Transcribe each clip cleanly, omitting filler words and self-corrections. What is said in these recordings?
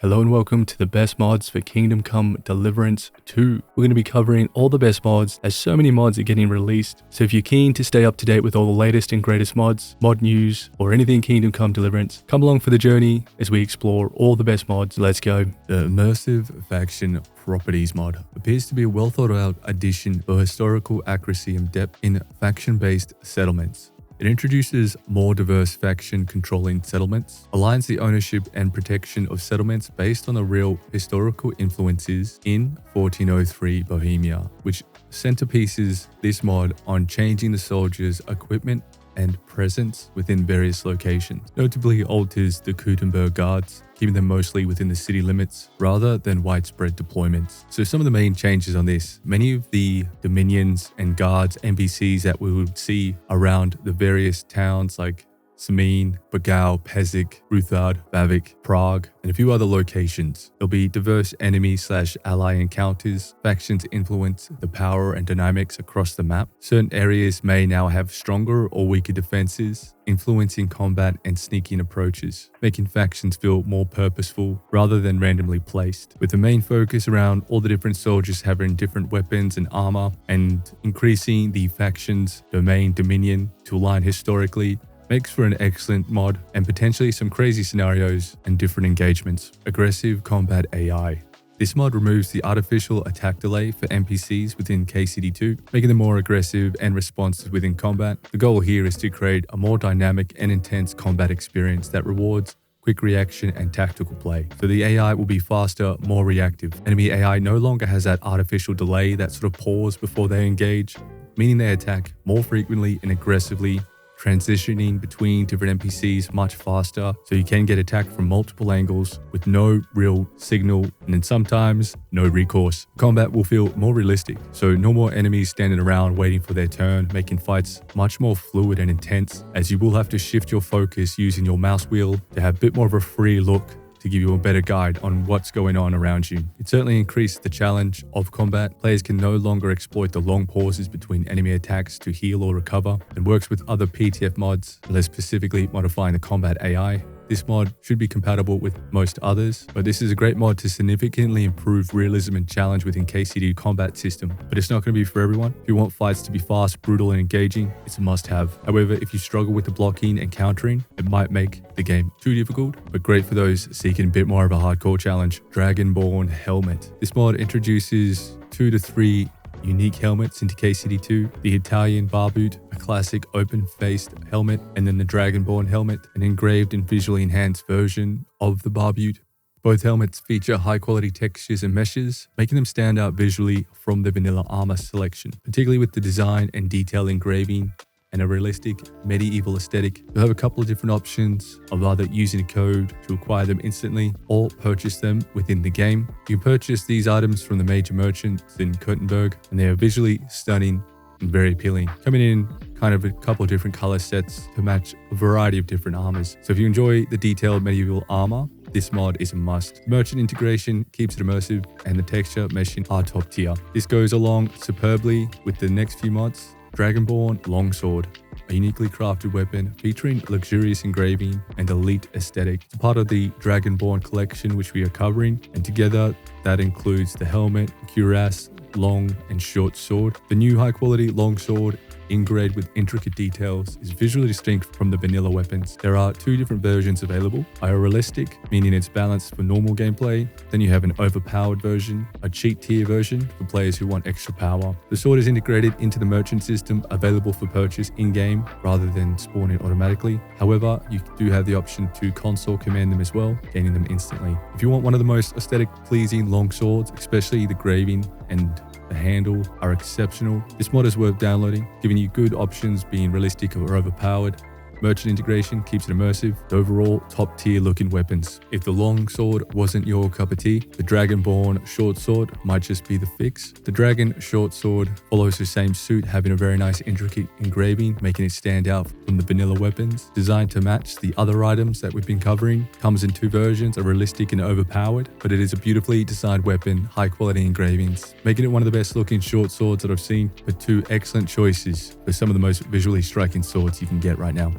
Hello and welcome to the best mods for Kingdom Come Deliverance 2. We're going to be covering all the best mods as so many mods are getting released. So if you're keen to stay up to date with all the latest and greatest mods, mod news, or anything Kingdom Come Deliverance, come along for the journey as we explore all the best mods. Let's go. The Immersive Faction Properties mod appears to be a well thought out addition for historical accuracy and depth in faction-based settlements. It introduces more diverse faction controlling settlements, aligns the ownership and protection of settlements based on the real historical influences in 1403 Bohemia, which centerpieces this mod on changing the soldiers' equipment and presence within various locations. Notably alters the Gutenberg guards, keeping them mostly within the city limits rather than widespread deployments. So some of the main changes on this, many of the dominions and guards NPCs that we would see around the various towns like Samin, Begone, Pezik, Ruthard, Bavik, Prague, and a few other locations. There'll be diverse enemy/ally encounters. Factions influence the power and dynamics across the map. Certain areas may now have stronger or weaker defenses, influencing combat and sneaking approaches, making factions feel more purposeful rather than randomly placed, with the main focus around all the different soldiers having different weapons and armor, and increasing the faction's domain dominion to align historically. Makes for an excellent mod and potentially some crazy scenarios and different engagements. Aggressive Combat AI. This mod removes the artificial attack delay for NPCs within KCD2, making them more aggressive and responsive within combat. The goal here is to create a more dynamic and intense combat experience that rewards quick reaction and tactical play. So the AI will be faster, more reactive. Enemy AI no longer has that artificial delay, that sort of pause before they engage, meaning they attack more frequently and aggressively, transitioning between different NPCs much faster, so you can get attacked from multiple angles with no real signal, and then sometimes no recourse. Combat will feel more realistic, so no more enemies standing around waiting for their turn, making fights much more fluid and intense, as you will have to shift your focus using your mouse wheel to have a bit more of a free look to give you a better guide on what's going on around you. It certainly increased the challenge of combat. Players can no longer exploit the long pauses between enemy attacks to heal or recover, and works with other PTF mods, less specifically modifying the combat AI. This mod should be compatible with most others, but this is a great mod to significantly improve realism and challenge within KCD combat system. But it's not going to be for everyone. If you want fights to be fast, brutal, and engaging, it's a must-have. However, if you struggle with the blocking and countering, it might make the game too difficult, but great for those seeking a bit more of a hardcore challenge. Dragonborn Helmet. This mod introduces 2 to 3 unique helmets into KCD2, the Italian Barboot, a classic open-faced helmet, and then the Dragonborn Helmet, an engraved and visually enhanced version of the Barboot. Both helmets feature high-quality textures and meshes, making them stand out visually from the vanilla armor selection, particularly with the design and detail engraving and a realistic medieval aesthetic. You'll have a couple of different options of either using a code to acquire them instantly or purchase them within the game. You can purchase these items from the major merchants in Gutenberg, and they are visually stunning and very appealing, coming in kind of a couple of different color sets to match a variety of different armors. So if you enjoy the detailed medieval armor, this mod is a must. Merchant integration keeps it immersive, and the texture meshing are top tier. This goes along superbly with the next few mods. Dragonborn Longsword, a uniquely crafted weapon featuring luxurious engraving and elite aesthetic. It's part of the Dragonborn collection which we are covering, and together that includes the helmet, cuirass, long and short sword. The new high quality longsword, engraved with intricate details, is visually distinct from the vanilla weapons. There are 2 different versions available. A realistic, meaning it's balanced for normal gameplay. Then you have an overpowered version, a cheat tier version for players who want extra power. The sword is integrated into the merchant system, available for purchase in-game rather than spawning automatically. However, you do have the option to console command them as well, gaining them instantly. If you want one of the most aesthetic pleasing long swords, especially the graving and the handle are exceptional, this mod is worth downloading, giving you good options being realistic or overpowered. Merchant integration keeps it immersive. The overall top tier looking weapons. If the long sword wasn't your cup of tea, the Dragonborn short sword might just be the fix. The Dragon short sword follows the same suit, having a very nice intricate engraving, making it stand out from the vanilla weapons. Designed to match the other items that we've been covering. Comes in 2 versions, a realistic and overpowered, but it is a beautifully designed weapon, high quality engravings, making it one of the best looking short swords that I've seen, but 2 excellent choices for some of the most visually striking swords you can get right now.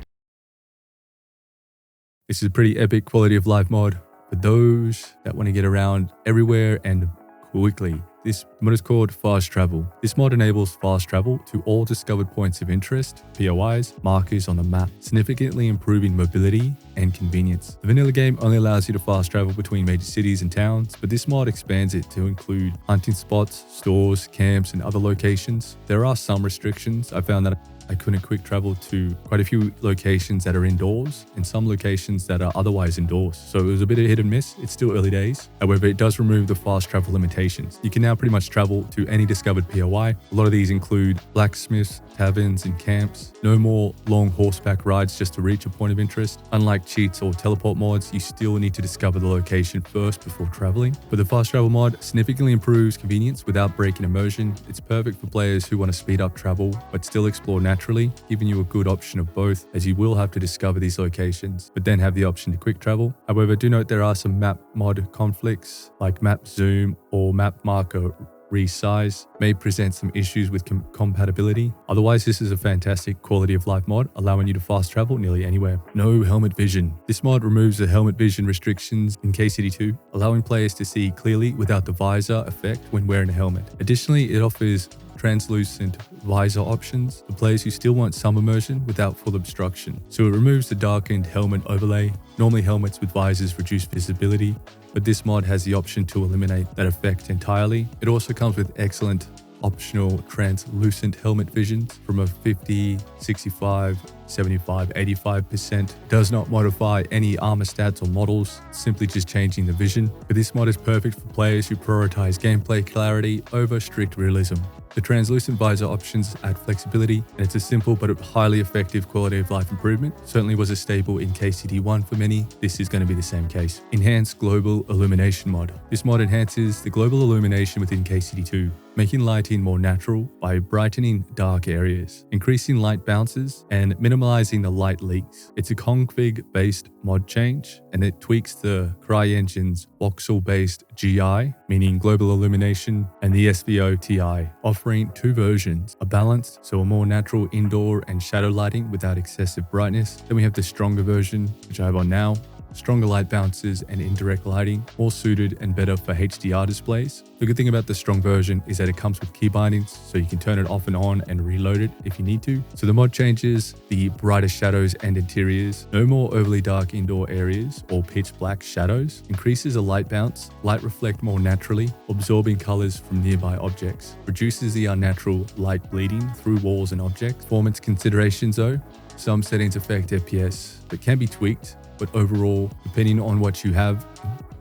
This is a pretty epic quality of life mod for those that want to get around everywhere and quickly. This mod is called Fast Travel. This mod enables fast travel to all discovered points of interest, POIs, markers on the map, significantly improving mobility and convenience. The vanilla game only allows you to fast travel between major cities and towns, but this mod expands it to include hunting spots, stores, camps, and other locations. There are some restrictions. I found that I couldn't quick travel to quite a few locations that are indoors and some locations that are otherwise indoors. So it was a bit of hit and miss. It's still early days. However, it does remove the fast travel limitations. You can now pretty much travel to any discovered POI. A lot of these include blacksmiths, taverns, and camps. No more long horseback rides just to reach a point of interest. Unlike cheats or teleport mods, you still need to discover the location first before traveling. But the fast travel mod significantly improves convenience without breaking immersion. It's perfect for players who want to speed up travel but still explore naturally, giving you a good option of both, as you will have to discover these locations, but then have the option to quick travel. However, do note there are some map mod conflicts, like map zoom or map marker resize may present some issues with compatibility. Otherwise, this is a fantastic quality of life mod, allowing you to fast travel nearly anywhere. No helmet vision. This mod removes the helmet vision restrictions in KCD2, allowing players to see clearly without the visor effect when wearing a helmet. Additionally, it offers translucent visor options for players who still want some immersion without full obstruction. So it removes the darkened helmet overlay. Normally helmets with visors reduce visibility, but this mod has the option to eliminate that effect entirely. It also comes with excellent optional translucent helmet visions from a 50, 65, 75, 85%. Does not modify any armor stats or models, simply just changing the vision. But this mod is perfect for players who prioritize gameplay clarity over strict realism. The translucent visor options add flexibility, and it's a simple but highly effective quality of life improvement. Certainly was a staple in KCD1 for many. This is going to be the same case. Enhanced Global Illumination mod. This mod enhances the global illumination within KCD2, making lighting more natural by brightening dark areas, increasing light bounces, and minimizing the light leaks. It's a config-based mod change, and it tweaks the CryEngine's voxel-based GI, meaning Global Illumination, and the SVO TI, offering two versions, a balanced, so a more natural indoor and shadow lighting without excessive brightness. Then we have the stronger version, which I have on now, stronger light bounces and indirect lighting, more suited and better for HDR displays. The good thing about the strong version is that it comes with key bindings, so you can turn it off and on and reload it if you need to. So the mod changes the brighter shadows and interiors, no more overly dark indoor areas or pitch black shadows, increases the light bounce, light reflect more naturally, absorbing colors from nearby objects, reduces the unnatural light bleeding through walls and objects. Performance considerations though, some settings affect FPS, but can be tweaked. But overall, depending on what you have,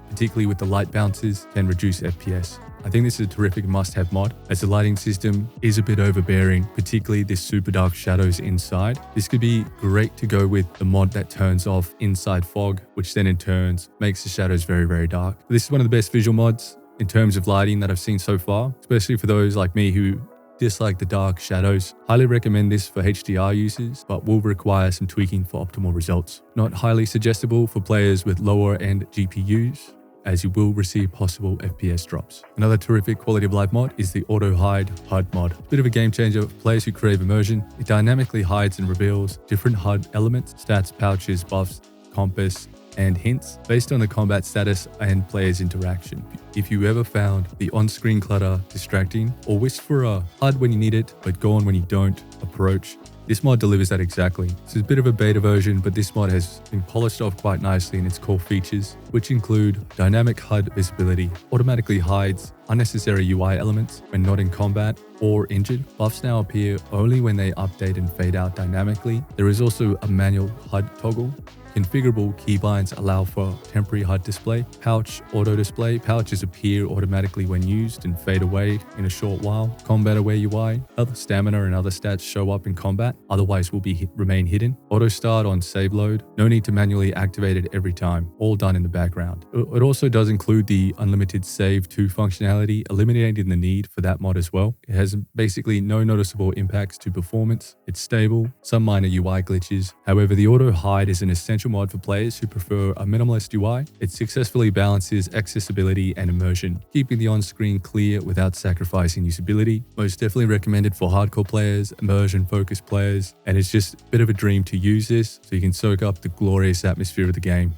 particularly with the light bounces, can reduce FPS. I think this is a terrific must-have mod, as the lighting system is a bit overbearing, particularly this super dark shadows inside. This could be great to go with the mod that turns off inside fog, which then in turn makes the shadows very, very dark. This is one of the best visual mods in terms of lighting that I've seen so far, especially for those like me who dislike the dark shadows. Highly recommend this for HDR users, but will require some tweaking for optimal results. Not highly suggestible for players with lower end GPUs, as you will receive possible FPS drops. Another terrific quality of life mod is the Hide HUD mod. Bit of a game changer for players who crave immersion. It dynamically hides and reveals different HUD elements, stats, pouches, buffs, compass, and hints based on the combat status and player's interaction. If you ever found the on-screen clutter distracting or wished for a HUD when you need it but gone when you don't approach, this mod delivers that exactly. This is a bit of a beta version, but this mod has been polished off quite nicely in its core features, which include dynamic HUD visibility, automatically hides unnecessary UI elements when not in combat or injured. Buffs now appear only when they update and fade out dynamically. There is also a manual HUD toggle. Configurable keybinds allow for temporary HUD display. Pouch auto display. Pouches appear automatically when used and fade away in a short while. Combat aware UI. Other stamina and other stats show up in combat, otherwise will remain hidden. Auto start on save load. No need to manually activate it every time. All done in the background. It also does include the unlimited save to functionality, eliminating the need for that mod as well. It has basically no noticeable impacts to performance. It's stable, some minor UI glitches. However, the auto hide is an essential mod for players who prefer a minimalist UI. It successfully balances accessibility and immersion, keeping the on-screen clear without sacrificing usability. Most definitely recommended for hardcore players, immersion-focused players, and it's just a bit of a dream to use this so you can soak up the glorious atmosphere of the game.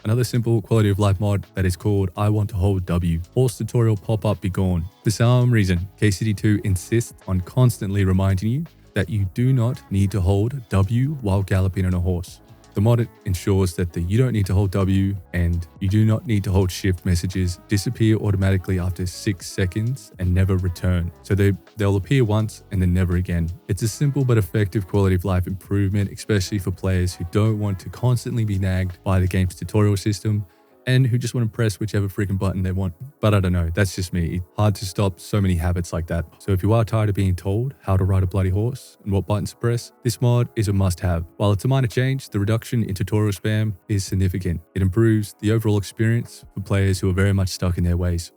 Another simple quality of life mod that is called I Want to Hold W. Horse tutorial pop-up Begone. For some reason, KCD2 insists on constantly reminding you that you do not need to hold W while galloping on a horse. The mod ensures that you don't need to hold W and you do not need to hold shift. Messages disappear automatically after 6 seconds and never return. So they'll appear once and then never again. It's a simple but effective quality of life improvement, especially for players who don't want to constantly be nagged by the game's tutorial system and who just want to press whichever freaking button they want. But I don't know, that's just me. It's hard to stop so many habits like that. So if you are tired of being told how to ride a bloody horse and what buttons to press, this mod is a must-have. While it's a minor change, the reduction in tutorial spam is significant. It improves the overall experience for players who are very much stuck in their ways.